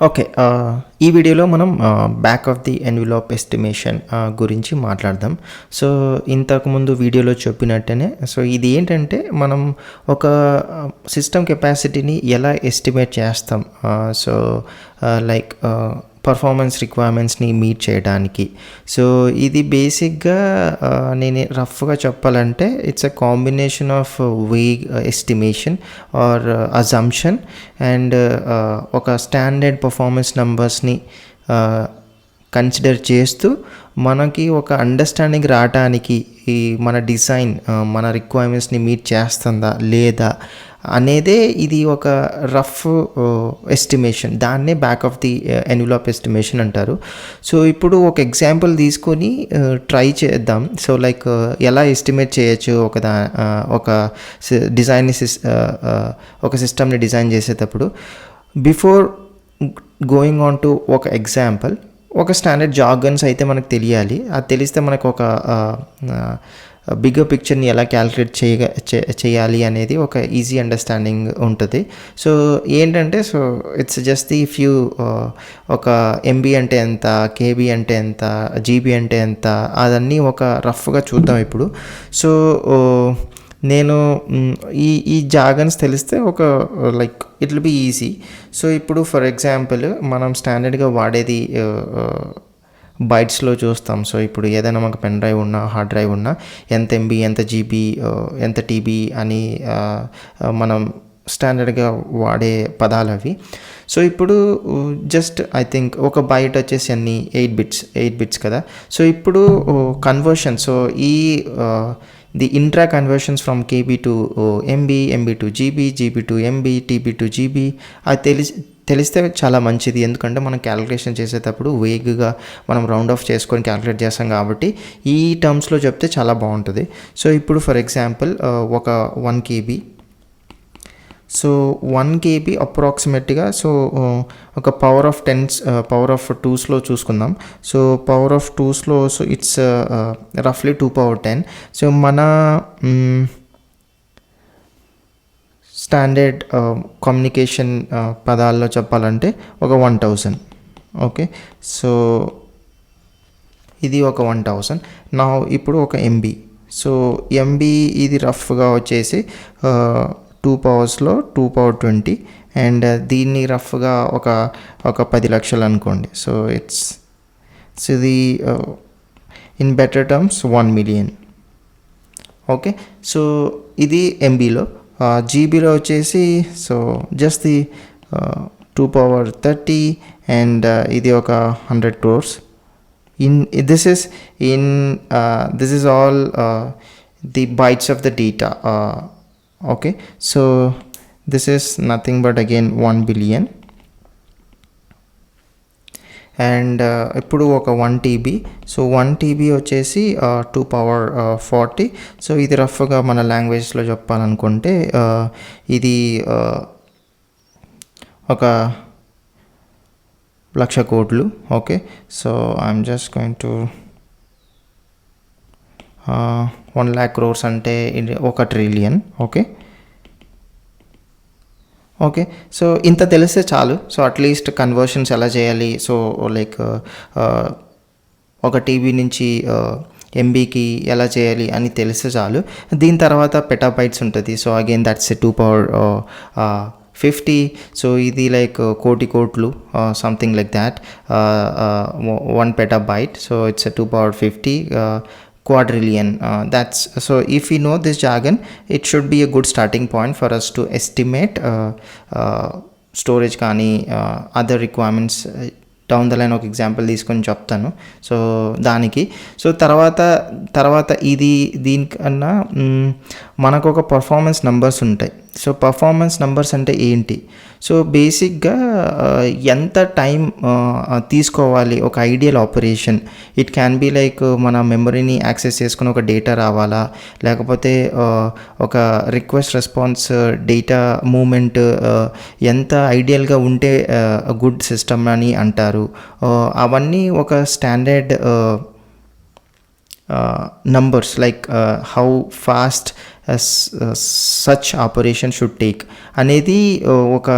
Okay. ఈ వీడియోలో మనం బ్యాక్ ఆఫ్ ది ఎన్విలాప్ ఎస్టిమేషన్ గురించి మాట్లాడదాం. సో, ఇంతకుముందు వీడియోలో చెప్పినట్టనే ఇది ఏంటంటే మనం ఒక సిస్టమ్ కెపాసిటీని ఎలా ఎస్టిమేట్ చేస్తాం. సో, లైక్ పర్ఫార్మెన్స్ రిక్వైర్మెంట్స్ని మీట్ చేయడానికి. సో, ఇది బేసిక్గా నేను రఫ్గా చెప్పాలంటే it's a combination of vague estimation or assumption and ఒక స్టాండర్డ్ పర్ఫార్మెన్స్ నంబర్స్ని కన్సిడర్ చేస్తూ మనకి ఒక అండర్స్టాండింగ్ రావడానికి ఈ మన డిజైన్ మన రిక్వైర్మెంట్స్ని మీట్ చేస్తుందా లేదా అనేదే ఇది ఒక రఫ్ ఎస్టిమేషన్. దాన్నే బ్యాక్ ఆఫ్ ది ఎన్విలాప్ ఎస్టిమేషన్ అంటారు. సో, ఇప్పుడు ఒక ఎగ్జాంపుల్ తీసుకొని ట్రై చేద్దాం. సో, లైక్ ఎలా ఎస్టిమేట్ చేయొచ్చు ఒక డిజైన్ని ఒక సిస్టమ్ని డిజైన్ చేసేటప్పుడు. బిఫోర్ గోయింగ్ ఆన్ టు ఒక ఎగ్జాంపుల్, ఒక స్టాండర్డ్ జార్గన్స్ అయితే మనకు తెలియాలి. అది తెలిస్తే మనకు ఒక బిగ్గర్ పిక్చర్ని ఎలా క్యాలిక్యులేట్ చేయాలి అనేది ఒక ఈజీ అండర్స్టాండింగ్ ఉంటుంది. సో, ఏంటంటే ఇట్స్ జస్ట్ ది ఫ్యూ ఒక ఎంబీ అంటే ఎంత, కేబీ అంటే ఎంత, జీబీ అంటే ఎంత, అదన్నీ ఒక రఫ్గా చూద్దాం ఇప్పుడు. సో, నేను ఈ జార్గన్స్ తెలిస్తే ఒక like it will be easy. So, ఇప్పుడు ఫర్ ఎగ్జాంపుల్ మనం స్టాండర్డ్గా వాడేది బైట్స్లో చూస్తాం. సో, ఇప్పుడు ఏదైనా మాకు పెన్ డ్రైవ్ ఉన్నా, హార్డ్ డ్రైవ్ ఉన్నా, ఎంత ఎంబీ, ఎంత జీబీ, ఎంత టీబీ అని మనం స్టాండర్డ్గా వాడే పదాలు అవి. సో, ఇప్పుడు జస్ట్ ఐ థింక్ ఒక బైట్ వచ్చేసి అన్ని 8 బిట్స్ కదా. సో, ఇప్పుడు కన్వర్షన్, సో ఈ the intra conversions from KB to MB, MB two GB, GB to MB, TB two GB అది తెలిస్తే చాలా మంచిది. ఎందుకంటే మనం క్యాలిక్యులేషన్ చేసేటప్పుడు వేగ్గా మనం రౌండ్ ఆఫ్ చేసుకొని క్యాలిక్యులేట్ చేస్తాం కాబట్టి ఈ టర్మ్స్లో చెప్తే చాలా బాగుంటుంది. సో, ఇప్పుడు ఫర్ ఎగ్జాంపుల్ ఒక 1 KB. సో 1 KB అప్రాక్సిమేట్గా సో ఒక పవర్ ఆఫ్ 2స్లో చూసుకుందాం. సో పవర్ ఆఫ్ 2స్లో సో ఇట్స్ రఫ్లీ 2^10. సో మన స్టాండర్డ్ కమ్యూనికేషన్ పదాల్లో చెప్పాలంటే ఒక 1000. ఓకే. సో ఇది ఒక 1000. నా ఇప్పుడు ఒక ఎంబీ. సో ఎంబీ ఇది రఫ్గా వచ్చేసి 2 పవర్స్లో 2^20 అండ్ దీన్ని రఫ్గా ఒక 10 లక్షలు అనుకోండి. సో ఇది in better terms 1 million. Okay. So ఇది ఎంబీలో. జీబీలో వచ్చేసి సో జస్ట్ ది 2^30 అండ్ ఇది ఒక 100 crores. This is all the bytes of the data. Okay, so this is nothing but again 1 billion and ఇప్పుడు ఒక 1 TB. సో 1 TB వచ్చేసి 2^40. So ఇది రఫ్గా మన లాంగ్వేజ్లో చెప్పాలనుకుంటే ఇది ఒక 1,00,000 కోట్లు. Okay. So I'm just going to 1,00,000 crores అంటే 1 ట్రిలియన్. ఓకే. ఓకే. సో ఇంత తెలిస్తే చాలు. సో అట్లీస్ట్ కన్వర్షన్స్ ఎలా చేయాలి, సో లైక్ ఒక టీబీ నుంచి ఎంబీకి ఎలా చేయాలి అని తెలిస్తే చాలు. దీని తర్వాత పెటాబైట్స్ ఉంటుంది. So again that's 2^50. సో ఇది లైక్ కోట్లు something like that. 1 petabyte. So it's 2^50 quadrillion. That's so if we know this jargon, it should be a good starting point for us to estimate storage కానీ other requirements. Down the line ఒక example తీసుకొని చెప్తాను. So దానికి so తర్వాత దీనికన్నా మనకు ఒక performance numbers ఉంటాయి. సో పర్ఫార్మెన్స్ నంబర్స్ అంటే ఏంటి? సో బేసిక్గా ఎంత టైం తీసుకోవాలి ఒక ideal operation. It can be like మన మెమరీని యాక్సెస్ చేసుకుని ఒక డేటా రావాలా, లేకపోతే ఒక రిక్వెస్ట్ రెస్పాన్స్ డేటా మూమెంట్ ఎంత ఐడియల్గా ఉంటే గుడ్ సిస్టమ్ అని అంటారు. అవన్నీ ఒక స్టాండర్డ్ numbers like how fast such operation should take అనేది ఒక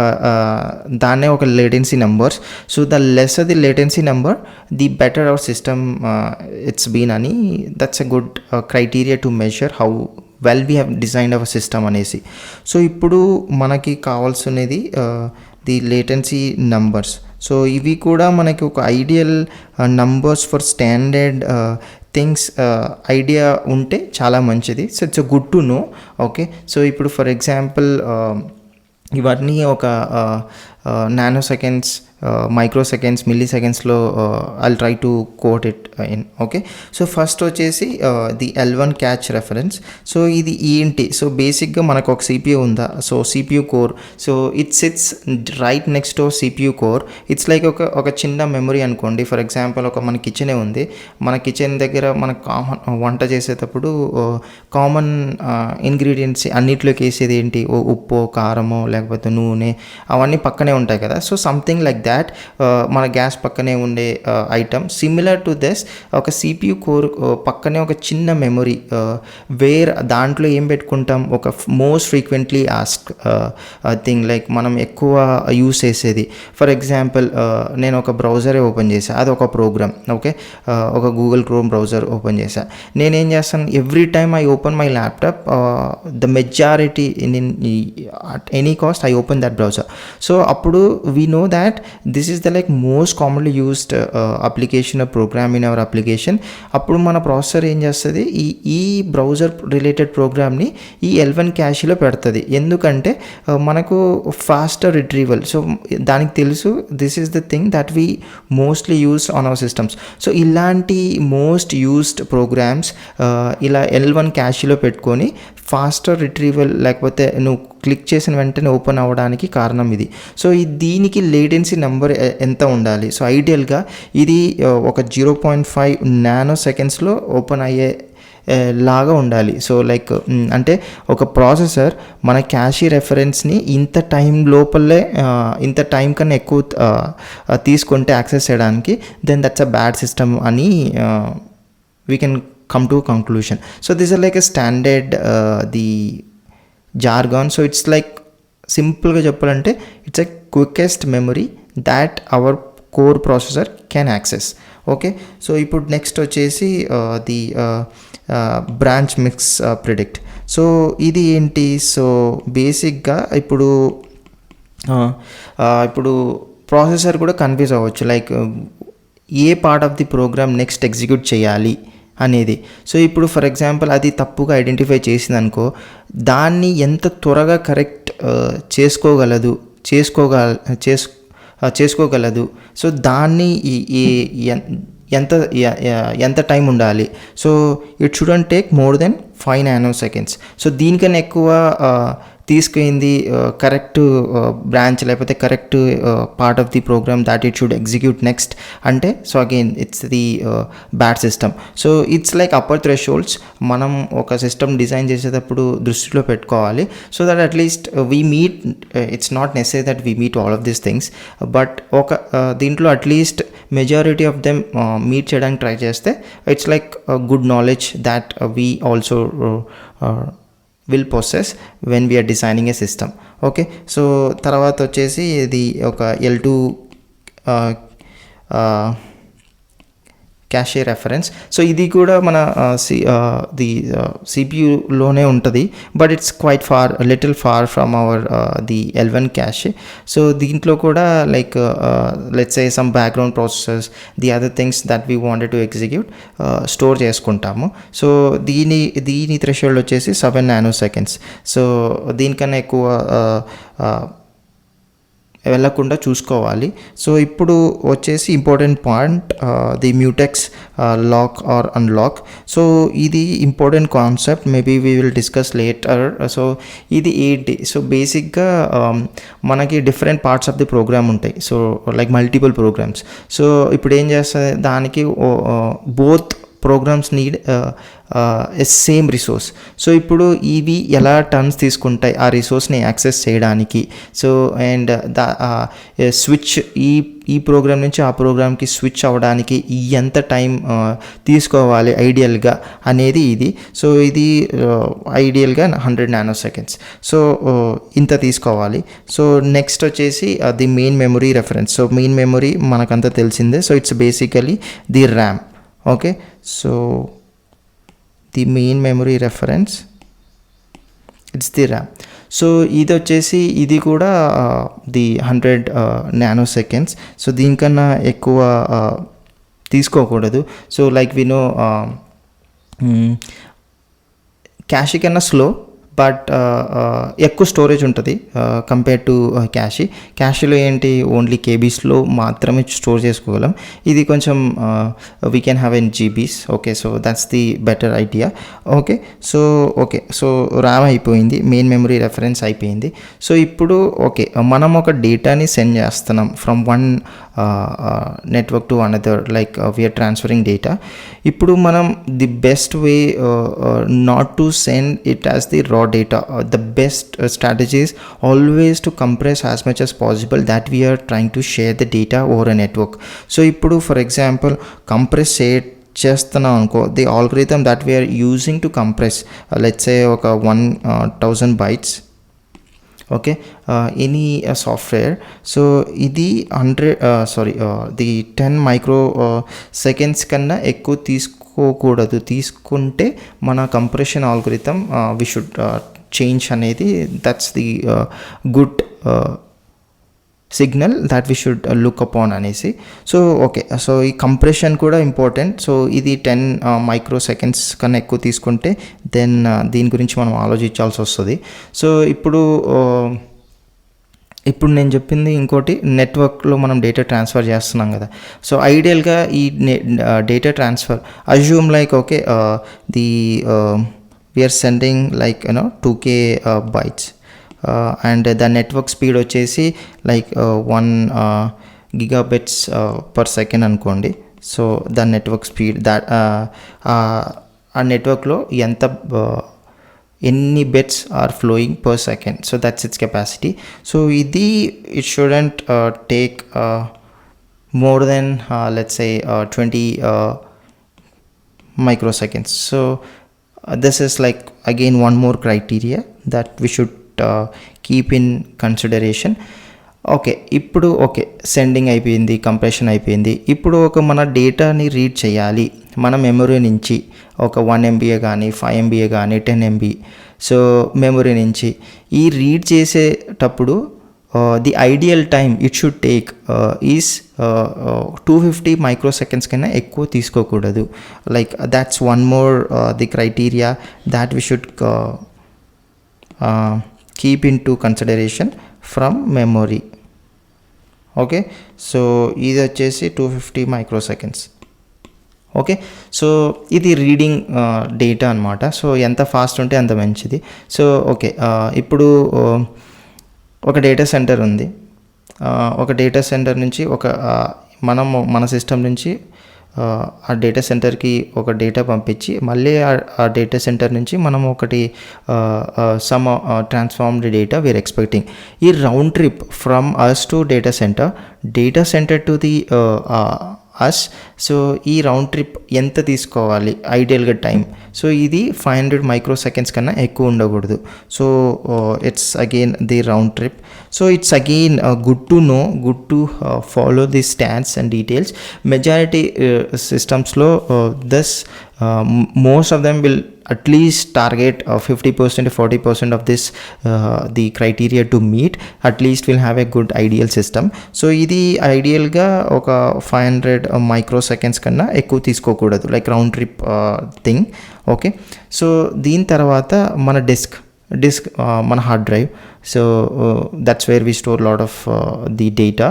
దాన్నే ఒక latency numbers. So the lesser the latency number the better our system it's been అని. That's a good criteria to measure how well we have designed our system అనేసి. So ఇప్పుడు మనకి కావాల్సినది the latency numbers. So ఇవి కూడా మనకి ఒక ideal numbers for standard things idea ఉంటే చాలా మంచిది. So it's good to know. Okay, so ఇప్పుడు ఫర్ ఎగ్జాంపుల్ ఇవన్నీ ఒక నానో సెకండ్స్, మైక్రో సెకండ్స్, మిల్లీ సెకండ్స్లో I'll try to quote it in. Okay, so first వచ్చేసి the L1 cache reference. So ఇది ఏంటి? సో బేసిక్గా మనకు ఒక CPU ఉందా? So CPU core. So it sits right next to CPU core. It's like ఒక చిన్న మెమరీ అనుకోండి. ఫర్ ఎగ్జాంపుల్ మన కిచెనే ఉంది. మన కిచెన్ దగ్గర మన వంట చేసేటప్పుడు కామన్ ఇంగ్రీడియంట్స్ అన్నిట్లోకి వేసేది ఏంటి? ఉప్పు, కారమో, లేకపోతే నూనె, అవన్నీ పక్కనే ఉంటాయి కదా. సో సంథింగ్ లైక్ దాట్ మన గ్యాస్ పక్కనే ఉండే ఐటమ్. సిమిలర్ టు దిస్ ఒక CPU కోర్ పక్కనే ఒక చిన్న మెమరీ వేర్ దాంట్లో ఏం పెట్టుకుంటాం? ఒక most frequently ask thing, like మనం ఎక్కువ యూస్ చేసేది. ఫర్ ఎగ్జాంపుల్ నేను ఒక బ్రౌజరే ఓపెన్ చేశాను, అది ఒక ప్రోగ్రామ్. ఓకే, ఒక గూగుల్ క్రోమ్ బ్రౌజర్ ఓపెన్ చేశాను. నేనేం చేస్తాను? Every time I open my laptop, the majority in at any cost I open that browser. So అప్పుడు we know that this is the like most commonly used application program in our application. అప్పుడు మన processor ఏం చేస్తుంది? ఈ browser related ప్రోగ్రామ్ని ఈ L1 క్యాష్లో పెడుతుంది. ఎందుకంటే మనకు ఫాస్టర్ రిట్రీవల్. సో దానికి తెలుసు this is the thing that we mostly use on hour systems. So ఇలాంటి మోస్ట్ యూస్డ్ ప్రోగ్రామ్స్ ఇలా L1 క్యాష్లో పెట్టుకొని ఫాస్టర్ రిట్రీవల్, లేకపోతే నువ్వు క్లిక్ చేసిన వెంటనే ఓపెన్ అవ్వడానికి కారణం ఇది. సో దీనికి లేటెన్సీ నెంబర్ ఎంత ఉండాలి? సో ఐడియల్గా ఇది ఒక 0.5 నానో సెకండ్స్లో ఓపెన్ అయ్యే లాగా ఉండాలి. సో లైక్ అంటే ఒక ప్రాసెసర్ మన క్యాషీ రెఫరెన్స్ని ఇంత టైం లోపలే, ఇంత టైం కన్నా ఎక్కువ తీసుకుంటే యాక్సెస్ చేయడానికి, then that's a bad system అని we can come to a conclusion. So this is like a standard the jargon. So it's like simple ga cheppalante it's a quickest memory that our core processor can access. Okay, so ఇప్పుడు next వచ్చేసి the branch mix predict. So ఇది ఏంటి? So బేసిక్గా ఇప్పుడు processor కూడా confuse అవ్వచ్చు, like ఏ part of the program next execute చేయాలి అనేది. సో ఇప్పుడు ఫర్ ఎగ్జాంపుల్ అది తప్పుగా ఐడెంటిఫై చేసిందనుకో, దాన్ని ఎంత త్వరగా కరెక్ట్ చేసుకోగలదు. సో దాన్ని ఎంత టైం ఉండాలి? So it shouldn't take more than 5 nanoseconds. So దీనికన్నా ఎక్కువ తీసుకుంది కరెక్ట్ బ్రాంచ్, లేకపోతే correct part of the program that it should execute next అంటే, so again it's the bad system. So it's like upper thresholds మనం ఒక system design చేసేటప్పుడు దృష్టిలో పెట్టుకోవాలి. So that at least we meet, it's not necessary that we meet all of these things, but ఒక దీంట్లో at least majority of them meet చేయడానికి try చేస్తే it's like good knowledge that we also will possess when we are designing a system. Okay, so తర్వాత వచ్చేసి ఇది ఒక L2 క్యాషే reference. So ఇది కూడా మన ది సిపియులోనే ఉంటుంది, but it's quite little far from our the L1 cache. So దీంట్లో కూడా like let's say some background processors, the other things that we wanted to execute store చేసుకుంటాము. సో దీని threshold వచ్చేసి 7 నానో సెకండ్స్. సో దీనికన్నా ఎక్కువ వెళ్ళకుండా చూసుకోవాలి. So ఇప్పుడు వచ్చేసి important point, the mutex lock or unlock. So ఇది important concept, maybe we will discuss later. So ఇది ఏంటి? సో బేసిక్గా మనకి different parts of the program ఉంటాయి. So like multiple programs. So ఇప్పుడు ఏం చేస్తుంది, దానికి both programs need same resource. So ఇప్పుడు ఇవి ఎలా టర్న్స్ తీసుకుంటాయి ఆ రిసోర్స్ని యాక్సెస్ చేయడానికి. సో అండ్ స్విచ్ ఈ ప్రోగ్రామ్ నుంచి ఆ ప్రోగ్రామ్కి స్విచ్ అవ్వడానికి ఎంత టైం తీసుకోవాలి ఐడియల్గా అనేది ఇది. సో ఇది ఐడియల్గా 100 నానోసెకండ్స్. సో ఇంత తీసుకోవాలి. సో నెక్స్ట్ వచ్చేసి the main memory reference. So main memory మనకంతా తెలిసిందే. So it's basically the RAM. Okay, so the main memory reference it's the RAM. So ఇది వచ్చేసి ఇది కూడా ది 100 నానోసెకండ్స్. సో దీనికన్నా ఎక్కువ తీసుకోకూడదు. సో లైక్ వి నో క్యాషీ కన్నా స్లో, బట్ ఎక్కువ స్టోరేజ్ ఉంటుంది కంపేర్ టు క్యాషీలో ఏంటి ఓన్లీ కేబీస్లో మాత్రమే స్టోర్ చేసుకోగలం. ఇది కొంచెం we can have in GBs. Okay, so that's the better idea. Okay, so RAM అయిపోయింది, మెయిన్ మెమరీ రెఫరెన్స్ అయిపోయింది. సో ఇప్పుడు ఓకే, మనం ఒక డేటాని సెండ్ చేస్తున్నాం from one network to another, like we are transferring data. ఇప్పుడు మనం the best way not to send it as the raw data, the best strategy is always to compress as much as possible that we are trying to share the data over a network. So ఇప్పుడు for example compress చేస్తున్నాం అనుకో, the algorithm that we're using to compress let's say ఒక 1000 bytes. Okay, any software. So ఇది 10 microseconds కన్నా ఎక్కువ తీసుకోకూడదు. తీసుకుంటే మన compression algorithm we should change అనేది, that's the good signal that we should look upon అనేసి. సో ఓకే, సో ఈ కంప్రెషన్ కూడా ఇంపార్టెంట్. సో ఇది 10 మైక్రో సెకండ్స్ కన్నా ఎక్కువ తీసుకుంటే దెన్ దీని గురించి మనం ఆలోచించాల్సి వస్తుంది. సో ఇప్పుడు నేను చెప్పింది ఇంకోటి, నెట్వర్క్లో మనం డేటా ట్రాన్స్ఫర్ చేస్తున్నాం కదా. సో ఐడియల్గా ఈ data transfer assume like okay we're sending like 2K bytes. And the network speed వచ్చేసి లైక్ 1 gigabits per second అనుకోండి. So the network speed that ఆ నెట్వర్క్లో ఎన్ని bits are flowing per second. So that's its capacity. So ఇది it shouldn't take more than let's say 20 microseconds. So this is like again one more criteria that we should keep in consideration. Okay, ఇప్పుడు okay sending అయిపోయింది, compression అయిపోయింది. ఇప్పుడు ఒక మన డేటాని read చేయాలి మన మెమరీ నుంచి, ఒక 1 MB కానీ 5 MB కానీ 10 MB. సో మెమరీ నుంచి ఈ రీడ్ చేసేటప్పుడు the ideal time it should take is 250 microseconds కన్నా ఎక్కువ తీసుకోకూడదు. Like that's one more the criteria that we should keep into consideration from memory. Okay, so ఇది వచ్చేసి 250 microseconds. ఓకే, సో ఇది reading data అనమాట. సో ఎంత fast ఉంటే అంత మంచిది. సో ఓకే, ఇప్పుడు ఒక డేటా సెంటర్ ఉంది. ఒక డేటా సెంటర్ నుంచి మన సిస్టమ్ నుంచి ఆ డేటా సెంటర్కి ఒక డేటా పంపించి మళ్ళీ ఆ డేటా సెంటర్ నుంచి మనం ఒకటి some transformed data we're expecting. ఈ round trip from us to data centre to the us. So ఈ రౌండ్ ట్రిప్ ఎంత తీసుకోవాలి ఐడియల్గా టైం? సో ఇది 500 microseconds కన్నా ఎక్కువ ఉండకూడదు. So it's again the round trip. So it's again good to no, good to follow the stats and details. Majority సిస్టమ్స్లో most of them will at least target 50% to 40% of this the criteria to meet. At least will have a good ideal system. So ఇది ఐడియల్గా ఒక 500 microseconds కన్నా ఎక్కువ తీసుకోకూడదు, like round trip thing. Okay, so దీని తర్వాత మన disk మన hard drive. So that's where we store lot of the data.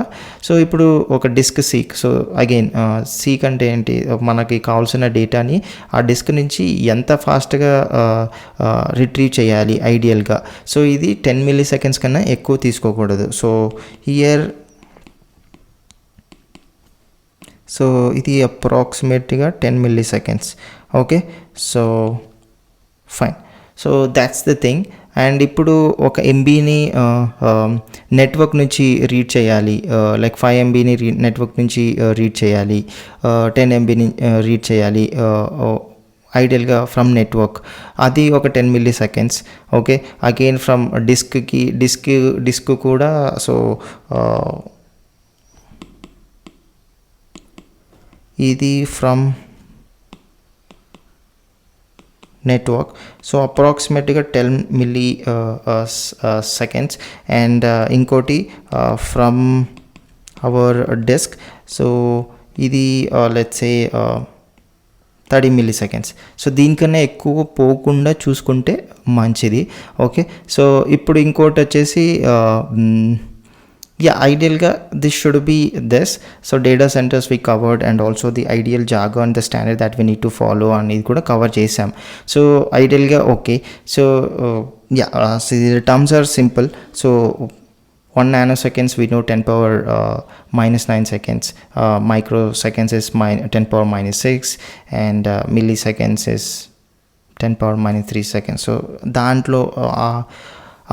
So ఇప్పుడు ఒక disk seek. So again seek అంటే ఏంటి? మనకి కావాల్సిన డేటాని ఆ డిస్క్ నుంచి ఎంత ఫాస్ట్గా రిట్రీవ్ చేయాలి ఐడియల్గా. సో ఇది 10 milliseconds కన్నా ఎక్కువ తీసుకోకూడదు. సో హియర్ సో ఇది అప్రాక్సిమేట్గా 10 milliseconds. Okay, so fine. So that's the thing. And ఇప్పుడు ఒక ఎంబీని నెట్వర్క్ నుంచి రీడ్ చేయాలి, లైక్ 5 ఎంబీని నెట్వర్క్ నుంచి రీడ్ చేయాలి, 10 ఎంబీని రీడ్ చేయాలి ఐడియల్గా ఫ్రమ్ నెట్వర్క్, అది ఒక 10 milliseconds. Okay, again from disk కూడా. సో ఇది ఫ్రమ్ నెట్వర్క్, సో అప్రాక్సిమేట్గా 10 మిల్లీ సెకండ్స్. అండ్ ఇంకోటి ఫ్రమ్ అవర్ డిస్క్, సో ఇది let's say 30 milliseconds. So దీనికన్నా ఎక్కువ పోకుండా చూసుకుంటే మంచిది. ఓకే, సో ఇప్పుడు ఇంకోటి వచ్చేసి idealగా this should be this. So data centers we covered, and also the ideal jargon, the standard that we need to follow అనేది కూడా కవర్ చేసాం. సో ఐడియల్గా okay. So so the terms are simple. So 1 nanoseconds we know 10 power minus 9 seconds, microseconds is 10 power minus 6, and milliseconds is 10 power minus 3 seconds. So దాంట్లో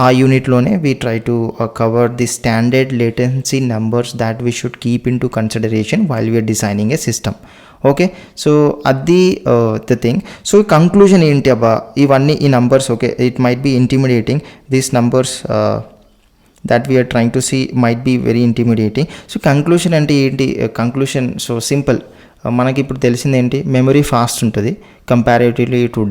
ఆ యూనిట్లోనే we try to cover the standard latency numbers that we should keep in to consideration while we're designing a system. Okay, so అది the thing. So conclusion ఏంటి అబ్బా, ఇవన్నీ ఈ numbers okay, it might be intimidating. These numbers that we are trying to see might be very intimidating. So conclusion అంటే ఏంటి? Conclusion so simple. మనకి ఇప్పుడు తెలిసింది ఏంటి, మెమరీ ఫాస్ట్ ఉంటుంది కంపారేటివ్లీ టు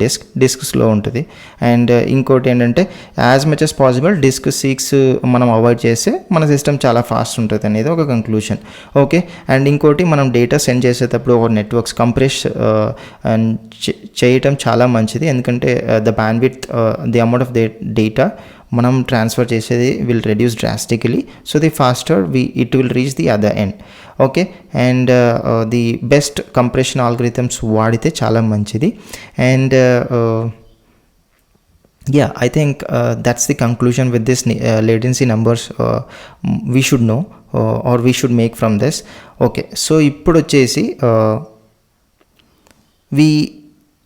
డిస్క్ స్లో ఉంటుంది. అండ్ ఇంకోటి ఏంటంటే as much as possible disk seeks మనం అవాయిడ్ చేస్తే మన సిస్టమ్ చాలా ఫాస్ట్ ఉంటుంది అనేది ఒక కంక్లూషన్. ఓకే, అండ్ ఇంకోటి మనం డేటా సెండ్ చేసేటప్పుడు ఒక నెట్వర్క్స్ కంప్రెస్ చేయటం చాలా మంచిది, ఎందుకంటే the bandwidth the amount of data మనం ట్రాన్స్ఫర్ చేసేది will reduce drastically. So the faster it will reach the other end. Okay, and the best compression algorithms వాడితే చాలా మంచిది. And I think that's the conclusion with this latency numbers we should know or we should make from this. Okay, so ఇప్పుడు వచ్చేసి we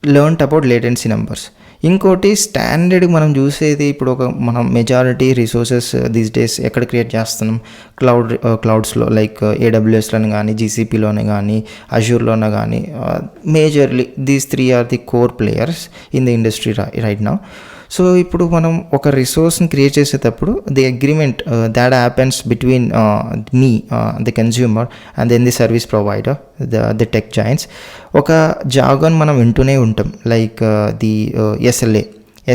learnt about latency numbers. ఇంకోటి standard మనం చూసేది ఇప్పుడు మనం మెజారిటీ రిసోర్సెస్ దీస్ డేస్ ఎక్కడ create చేస్తున్నాం, క్లౌడ్స్లో లైక్ AWSలోనే కానీ, GCPలోనే కానీ, అజూర్లోనే కానీ. Majorly these 3 are the core players in the industry right now. So ఇప్పుడు మనం ఒక రిసోర్స్ని క్రియేట్ చేసేటప్పుడు the agreement that happens between మీ the consumer and then the service provider, the tech giants, ఒక జాగన్ మనం వింటూనే ఉంటాం లైక్ ది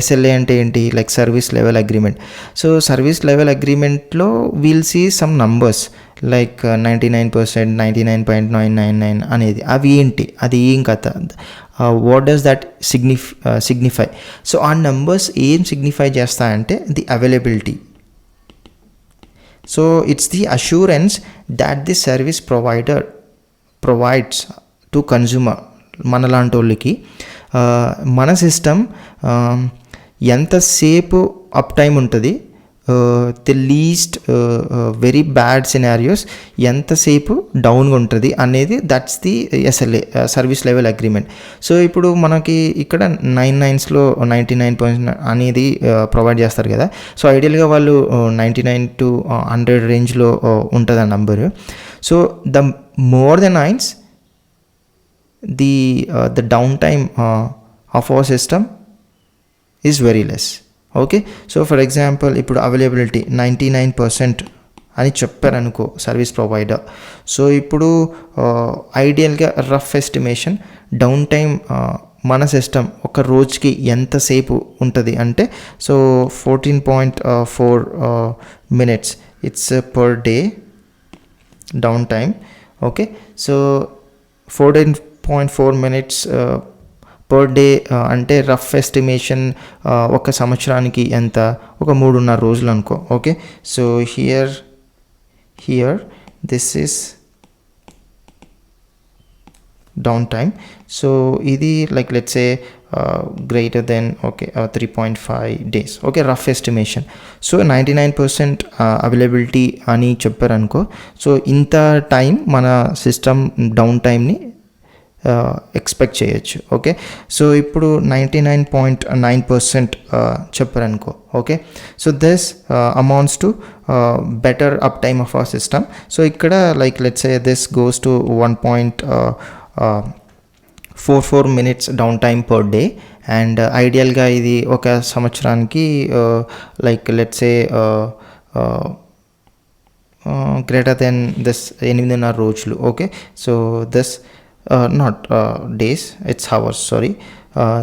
SLA అంటే ఏంటి, like service level agreement. So service level అగ్రిమెంట్లో we'll see some numbers like 99%, 99.999 అనేది. అవి ఏంటి, అది ఏం కథ, what does that signify? So ఆ నంబర్స్ ఏం సిగ్నిఫై చేస్తాయంటే the availability. So it's the assurance that the service provider provides to consumer, మనలాంటి వాళ్ళకి మన సిస్టమ్ ఎంతసేపు అప్ టైం ఉంటుంది, the least very bad scenarios ఎంతసేపు డౌన్గా ఉంటుంది అనేది, that's the SLA, service level agreement. So ఇప్పుడు మనకి ఇక్కడ 99స్లో 99% అనేది ప్రొవైడ్ చేస్తారు కదా. సో ఐడియల్గా వాళ్ళు 99 to 100 రేంజ్లో ఉంటుంది ఆ number. So the more than 9s the downtime of our system is very less. Okay, so for example ఇప్పుడు అవైలబిలిటీ 99% అని చెప్పారనుకో సర్వీస్ ప్రొవైడర్. సో ఇప్పుడు ఐడియల్గా రఫ్ ఎస్టిమేషన్ డౌన్ టైం మన సిస్టమ్ ఒక రోజుకి ఎంతసేపు ఉంటుంది అంటే, so 14.4 minutes it's per day down time. Okay, so 14.4 minutes per day అంటే రఫ్ ఎస్టిమేషన్ ఒక సంవత్సరానికి ఎంత, ఒక 3.5 రోజులు అనుకో. Okay, so here this is downtime. So ఇది like let's say greater than 3.5 days. Okay, rough estimation. So 99% availability అని చెప్పారనుకో, సో ఇంత టైం మన సిస్టమ్ డౌన్ టైంని ఎక్స్పెక్ట్ చేయొచ్చు. ఓకే, సో ఇప్పుడు 99.9% చెప్పారనుకో. Okay, so this amounts to better up time of our system. So ఇక్కడ like let's say this goes to 1.44 minutes down time per day. And ఐడియల్గా ఇది ఒక సంవత్సరానికి like let's say greater than this 8.5 రోజులు. Okay, so this not days, it's hours, sorry.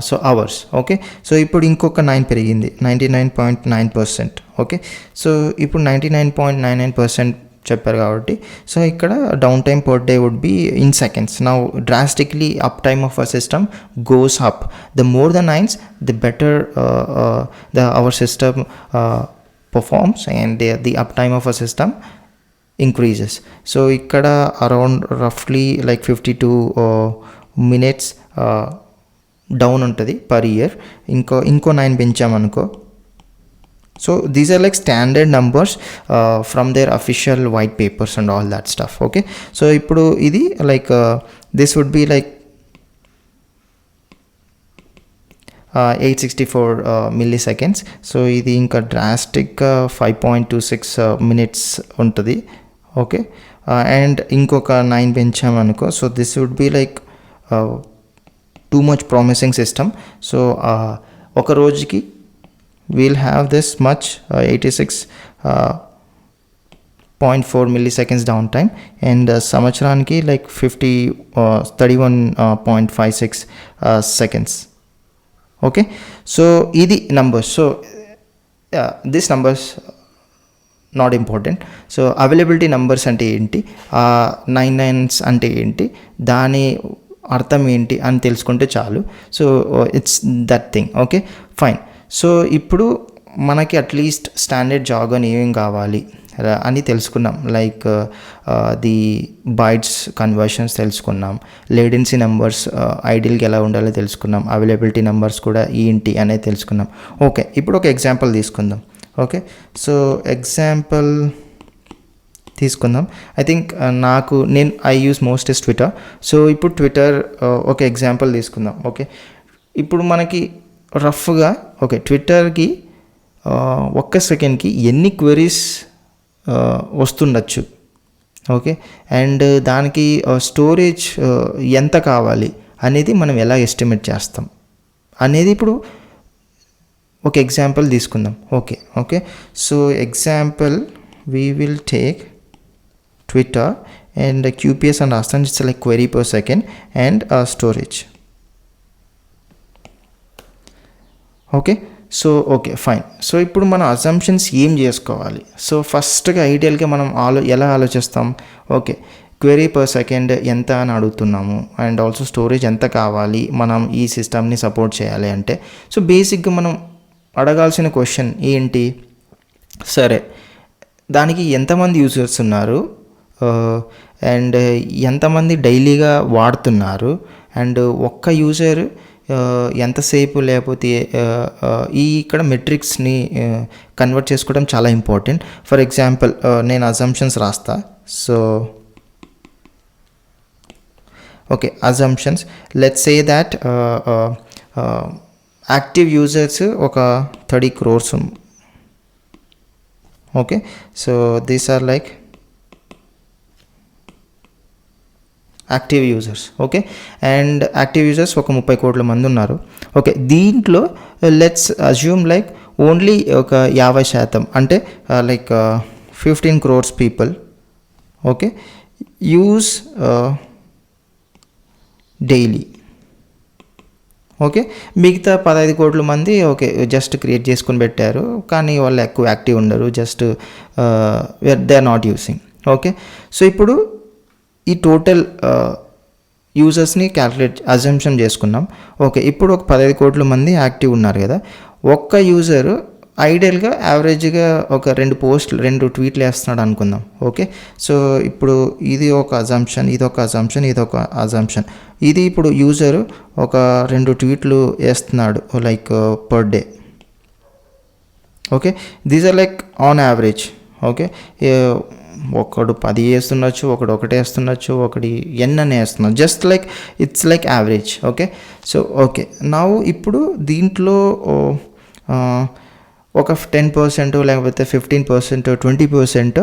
So hours. Okay, so ఇప్పుడు ఇంకొక 9 పెరిగింది, 99.9%. Okay, so ఇప్పుడు 99.99% చెప్పారు కాబట్టి, సో ఇక్కడ down time per day would be in seconds. Now drastically up time of our system goes up. The more the nines, the better our system performs, and the uptime of a system increases. So ikkada around roughly like 52 minutes down untadi per year. Inko 9 bencham anuko. So these are like standard numbers from their official white papers and all that stuff. Okay, so ippudu idi like this would be like 864 milliseconds. So ఇది ఇంకా డ్రాస్టిక్గా 5.26 minutes ఉంటుంది. Okay, and ఇంకొక 9 పెంచామనుకో, so this would be like too much promising system. So ఒక రోజుకి we'll have this much 86.4 milliseconds down time, and సంవత్సరానికి like 31.56 seconds. Okay, so ఇది numbers. So this numbers not important. So availability numbers అంటే ఏంటి, 9 nines అంటే ఏంటి, దాని అర్థం ఏంటి అని తెలుసుకుంటే చాలు. So it's that thing. Okay, fine. So ఇప్పుడు మనకి అట్లీస్ట్ స్టాండర్డ్ జార్గన్ ఏమేం కావాలి అని తెలుసుకున్నాం. లైక్ ది బైట్స్ కన్వర్షన్స్ తెలుసుకున్నాం, లేటెన్సీ నెంబర్స్ ఐడియల్గా ఎలా ఉండాలో తెలుసుకున్నాం, అవైలబిలిటీ నెంబర్స్ కూడా ఏంటి అనేది తెలుసుకున్నాం. ఓకే, ఇప్పుడు ఒక ఎగ్జాంపుల్ తీసుకుందాం. ఓకే, సో ఎగ్జాంపుల్ తీసుకుందాం. I think I use most is Twitter. So ఇప్పుడు ట్విట్టర్ ఒక ఎగ్జాంపుల్ తీసుకుందాం. ఓకే, ఇప్పుడు మనకి రఫ్గా ట్విట్టర్కి ఒక్క సెకండ్కి ఎన్ని క్వెరీస్ వస్తుండొచ్చు. ఓకే, అండ్ దానికి స్టోరేజ్ ఎంత కావాలి అనేది మనం ఎలా ఎస్టిమేట్ చేస్తాం అనేది ఇప్పుడు ఒక ఎగ్జాంపుల్ తీసుకుందాం. Okay, so example we will take Twitter and QPS అని రాస్తాం. It's like query per second and storage. Okay, so fine. So ఇప్పుడు మన అజంప్షన్స్ ఏం చేసుకోవాలి? సో ఫస్ట్గా ఐడియల్గా మనం ఎలా ఆలోచిస్తాం? ఓకే, క్వెరీ పర్ సెకండ్ ఎంత అని అడుగుతున్నాము, అండ్ ఆల్సో స్టోరేజ్ ఎంత కావాలి మనం ఈ సిస్టమ్ని సపోర్ట్ చేయాలి అంటే. సో బేసిక్గా మనం అడగాల్సిన క్వశ్చన్ ఏంటి, సరే దానికి ఎంతమంది యూజర్స్ ఉన్నారు, అండ్ ఎంతమంది డైలీగా వాడుతున్నారు, అండ్ ఒక్క యూజర్ ఎంతసేపు, లేకపోతే ఇక్కడ మెట్రిక్స్ని కన్వర్ట్ చేసుకోవడం చాలా ఇంపార్టెంట్. ఫర్ ఎగ్జాంపుల్ నేను అజంప్షన్స్ రాస్తా. So okay, assumptions let's say that active users ఒక 30 crores. Okay, so these are like active users. Okay, and active users ఒక 30 కోట్ల మంది ఉన్నారు. ఓకే, దీంట్లో లెట్స్ అజ్యూమ్ లైక్ ఓన్లీ ఒక 50% అంటే like 15 crores people okay use daily. Okay, మిగతా 15 కోట్ల మంది ఓకే జస్ట్ క్రియేట్ చేసుకొని పెట్టారు, కానీ వాళ్ళు ఎక్కువ యాక్టివ్ ఉండరు, just they are not using. Okay, so ఇప్పుడు ఈ టోటల్ యూజర్స్ని అజంప్షన్ చేసుకున్నాం. ఓకే, ఇప్పుడు ఒక 15 కోట్ల మంది యాక్టివ్ ఉన్నారు కదా, ఒక్క యూజర్ ఐడియల్గా యావరేజ్గా ఒక 2 ట్వీట్లు వేస్తున్నాడు అనుకుందాం. ఓకే, సో ఇప్పుడు ఇది ఒక అజంప్షన్, ఇది ఒక అజంప్షన్. ఇది ఇప్పుడు యూజర్ ఒక 2 ట్వీట్లు వేస్తున్నాడు like per day. Okay, these are like on average. Okay, ఒకడు 10 వేస్తుండొచ్చు, ఒకడు 1 వేస్తుండొచ్చు, ఒకటి n అని వేస్తున్నాడు. Just like it's like average. Okay, so okay now ఇప్పుడు దీంట్లో ఒక 10% లేకపోతే 15%, 20%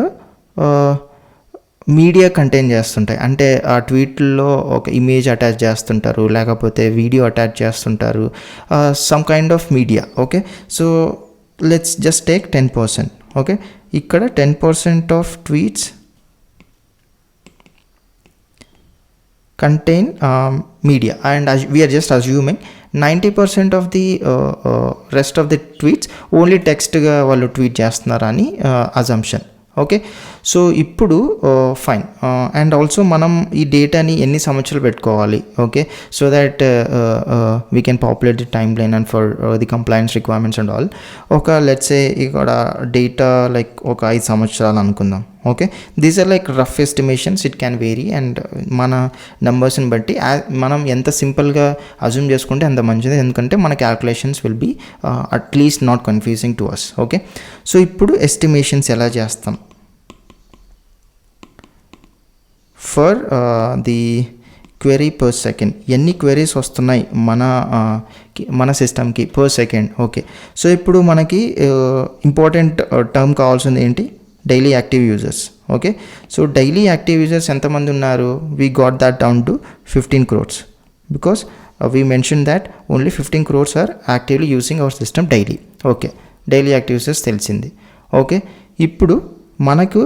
మీడియా కంటైన్ చేస్తుంటాయి. అంటే ఆ ట్వీట్లో ఒక ఇమేజ్ అటాచ్ చేస్తుంటారు, లేకపోతే వీడియో అటాచ్ చేస్తుంటారు, some kind of media. Okay, so let's just take 10%. Okay, ఇక్కడ 10% of tweets contain media, and we are just assuming 90% of the rest of the tweets only text గా వాళ్ళు tweet చేస్తున్నారని assumption. Okay, so ఇప్పుడు fine, and also మనం ఈ డేటాని ఎన్ని సంవత్సరాలు పెట్టుకోవాలి. Okay, so that we can populate the time line and for the compliance requirements and all. ఒక లెట్సే ఇక్కడ డేటా లైక్ ఒక 5 సంవత్సరాలు అనుకుందాం. Okay, these are like rough estimations, it can vary, and మన నెంబర్స్ని బట్టి మనం ఎంత సింపుల్గా అజ్యూమ్ చేసుకుంటే అంత మంచిది, ఎందుకంటే మన calculations will be at least not confusing to us. Okay, so ఇప్పుడు ఎస్టిమేషన్స్ ఎలా చేస్తాం for the query per second. ఎన్ని క్వెరీస్ వస్తున్నాయి మన సిస్టమ్కి పర్ సెకండ్. ఓకే, సో ఇప్పుడు మనకి ఇంపార్టెంట్ టర్మ్ కావాల్సింది ఏంటి, daily active users. Okay, so daily active users ఎంతమంది ఉన్నారు, we got that down to 15 crores because we mention that only 15 crores are actively using our system daily. Okay, daily active users తెలిసింది. Okay, ఇప్పుడు మనకు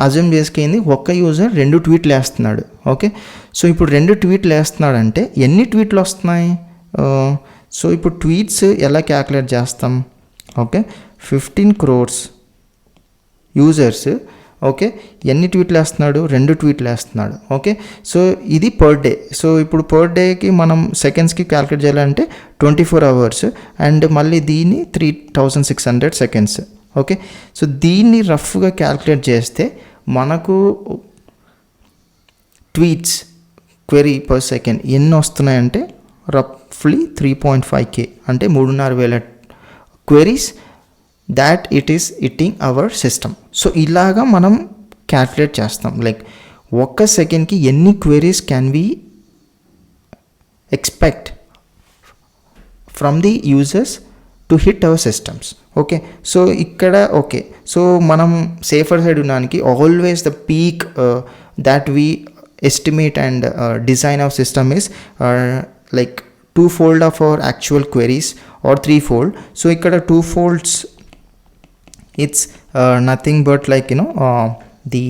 assume చేసుకుంది ఒక్క user 2 ట్వీట్లు వేస్తున్నాడు. Okay, so ఇప్పుడు 2 ట్వీట్లు వేస్తున్నాడంటే ఎన్ని ట్వీట్లు వస్తున్నాయి, సో ఇప్పుడు ట్వీట్స్ ఎలా క్యాల్కులేట్ చేస్తాం. Okay, 15 crores users. ఓకే, ఎన్ని ట్వీట్లు వేస్తున్నాడు, 2 ట్వీట్లు వేస్తున్నాడు. ఓకే, సో ఇది పర్ డే. సో ఇప్పుడు పర్ డేకి మనం సెకండ్స్కి క్యాల్కులేట్ చేయాలంటే 24 hours, అండ్ మళ్ళీ దీన్ని 3600 seconds. ఓకే, సో దీన్ని రఫ్గా క్యాల్కులేట్ చేస్తే మనకు ట్వీట్స్ క్వెరీ పర్ సెకండ్ ఎన్ని వస్తున్నాయంటే రఫ్లీ 3.5K, అంటే 3,500 queries that it is hitting our system. So ఇలాగా మనం క్యాల్కులేట్ చేస్తాం, లైక్ ఒక్క సెకండ్కి ఎన్ని queries can we expect from the users to hit our systems. Okay, so ఇక్కడ ఓకే, సో మనం సేఫర్ సైడ్ ఉండడానికి always the peak that we estimate and design our system is like 2-fold of our actual queries or 3-fold. So ikkada 2 folds, it's nothing but like the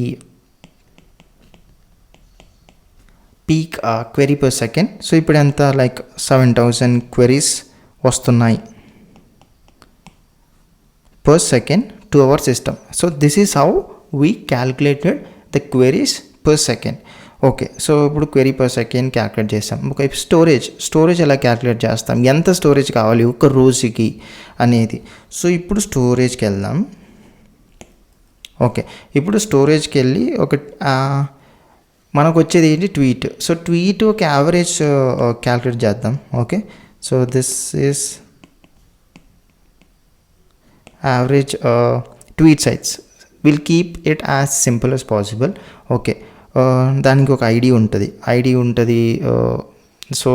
peak query per second. So ఇప్పుడు ఎంత like 7,000 queries వస్తున్నాయి per second to our system. So this is how we calculated the queries per second. Okay, so ఇప్పుడు query per second calculate చేస్తాం. ఒక storage ఎలా calculate చేస్తాం, ఎంత storage కావాలి ఒక రోజుకి అనేది. సో ఇప్పుడు స్టోరేజ్కి వెళ్దాం. ఓకే, ఇప్పుడు స్టోరేజ్కి వెళ్ళి మనకు వచ్చేది ఏంటి, ట్వీట్. సో ట్వీట్ ఒక యావరేజ్ క్యాల్కులేట్ చేద్దాం. Okay, so this is average tweet size. Will keep it as simple as possible. Okay, దానికి ఒక ఐడి ఉంటుంది. సో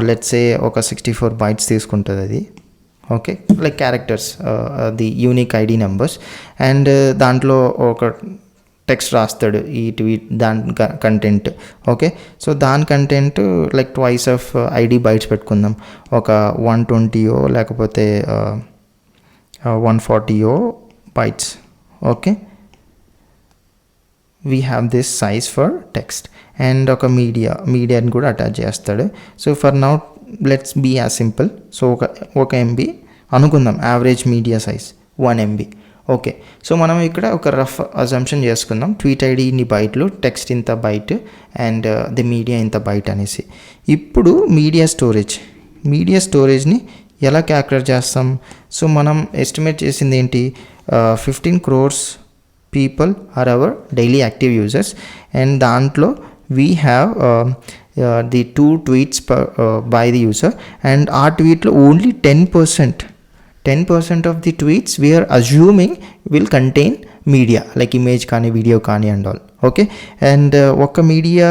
లెట్స్ సే ఒక 64 bytes తీసుకుంటుంది అది. Okay, like characters, the unique ID numbers, and దాంట్లో ఒక టెక్స్ట్ రాస్తాడు ఈ ట్వీట్ దాని కంటెంట్. ఓకే, సో దాని content like twice of ID bytes పెట్టుకుందాం, ఒక 120 లేకపోతే 140 bytes. Okay, we have this size for text, and ఒక మీడియాని కూడా అటాచ్ చేస్తాడు. So for now let's be as simple. So ఒక MB అనుకుందాం, average media size 1 MB. Okay, so మనం ఇక్కడ ఒక రఫ్ అజంప్షన్ చేసుకుందాం, ట్వీట్ ఐడి ఇన్ని బైట్లు, టెక్స్ట్ ఇంత బైట్, అండ్ ది మీడియా ఇంత బైట్ అనేసి. ఇప్పుడు మీడియా స్టోరేజ్ని ఎలా క్యాల్కులేట్ చేస్తాం? సో మనం ఎస్టిమేట్ చేసింది ఏంటి, 15 crores people are our daily active users, and దాంట్లో we have the 2 tweets by the user, and ఆ ట్వీట్లో only 10% of the tweets we are assuming will contain media like image కానీ video కానీ and all. Okay, and ఒక media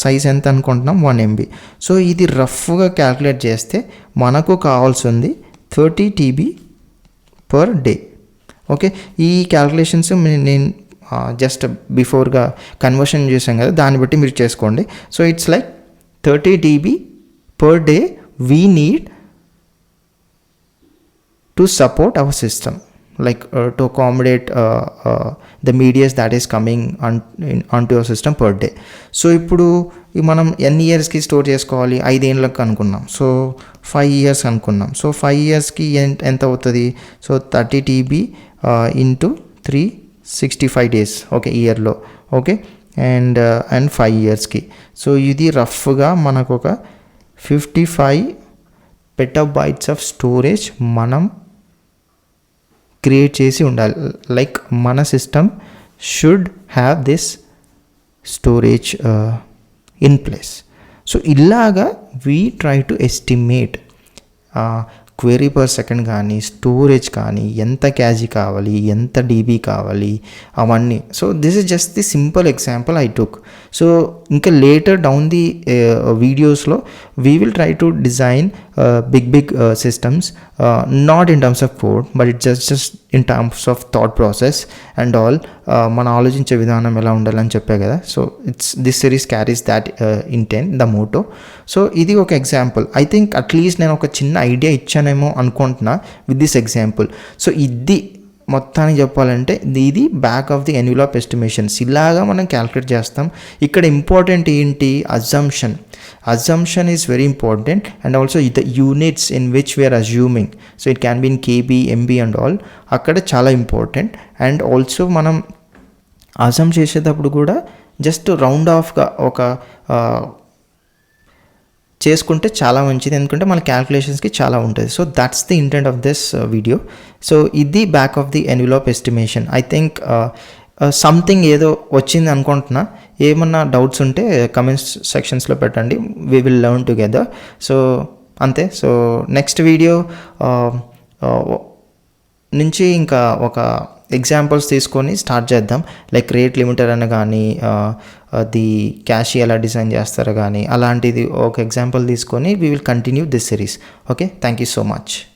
size ఎంత అనుకుంటున్నాం, 1 MB. So ఇది రఫ్గా క్యాల్కులేట్ చేస్తే మనకు కావాల్సింది 30 TB per day. ఓకే, ఈ క్యాల్కులేషన్స్ నేను జస్ట్ బిఫోర్గా కన్వర్షన్ చేసాం కదా, దాన్ని బట్టి మీరు చేసుకోండి. So it's like 30 TB per day we need to support our system, like to accommodate the medias that is coming onto your system per day. So ఇప్పుడు మనం ఎన్ని ఇయర్స్కి స్టోర్ చేసుకోవాలి, 5 ఏళ్ళకి అనుకున్నాం, సో 5 years అనుకున్నాం. సో 5 yearsకి ఎంత అవుతుంది, so 30 TB into 365 days, okay, ఇయర్లో. ఓకే, అండ్ 5 yearsకి. సో ఇది రఫ్గా మనకు ఒక 55 petabytes ఆఫ్ స్టోరేజ్ మనం క్రియేట్ చేసి ఉండాలి. లైక్ మన system should have this storage in place. So ఇలాగా we try to estimate query per second కానీ, స్టోరేజ్ కానీ, ఎంత క్యాజీ కావాలి, ఎంత డీబీ కావాలి, అవన్నీ. So this is just the simple example I took. So ఇంకా లేటర్ డౌన్ ది వీడియోస్లో we will try to design big systems, not in terms of code, but it just in terms of thought process and all. మన ఆలోచించే విధానం ఎలా ఉండాలని చెప్పే కదా. So this series carries that intent, the motto. So ఇది ఒక example. I think at least నేను ఒక చిన్న ఐడియా ఇచ్చానేమో అనుకుంటున్నా విత్ దిస్ ఎగ్జాంపుల్. సో ఇది మొత్తానికి చెప్పాలంటే ఇది back of the envelope estimations. ఇలాగా మనం క్యాల్కులేట్ చేస్తాం. ఇక్కడ ఇంపార్టెంట్ ఏంటి, assumption is very important, and also the units in which we are assuming. So it can be in KB, MB and all, అక్కడ చాలా ఇంపార్టెంట్. అండ్ ఆల్సో మనం అజంప్ చేసేటప్పుడు కూడా జస్ట్ రౌండ్ ఆఫ్గా ఒక చేసుకుంటే చాలా మంచిది, ఎందుకంటే మన క్యాల్కులేషన్స్కి చాలా ఉంటుంది. So that's the intent of this video. So ఇది back of the envelope estimation. I think something ఏదో వచ్చింది అనుకుంటున్నా. ఏమన్నా డౌట్స్ ఉంటే కమెంట్స్ సెక్షన్స్లో పెట్టండి, we will learn together. So అంతే. సో నెక్స్ట్ వీడియో నుంచి ఇంకా ఒక ఎగ్జాంపుల్స్ తీసుకొని స్టార్ట్ చేద్దాం. లైక్ రేట్ లిమిటర్ అని కానీ, ది క్యాష్ ఎలా డిజైన్ చేస్తారో కానీ, అలాంటిది ఒక ఎగ్జాంపుల్ తీసుకొని we will continue this series. Okay, thank you so much.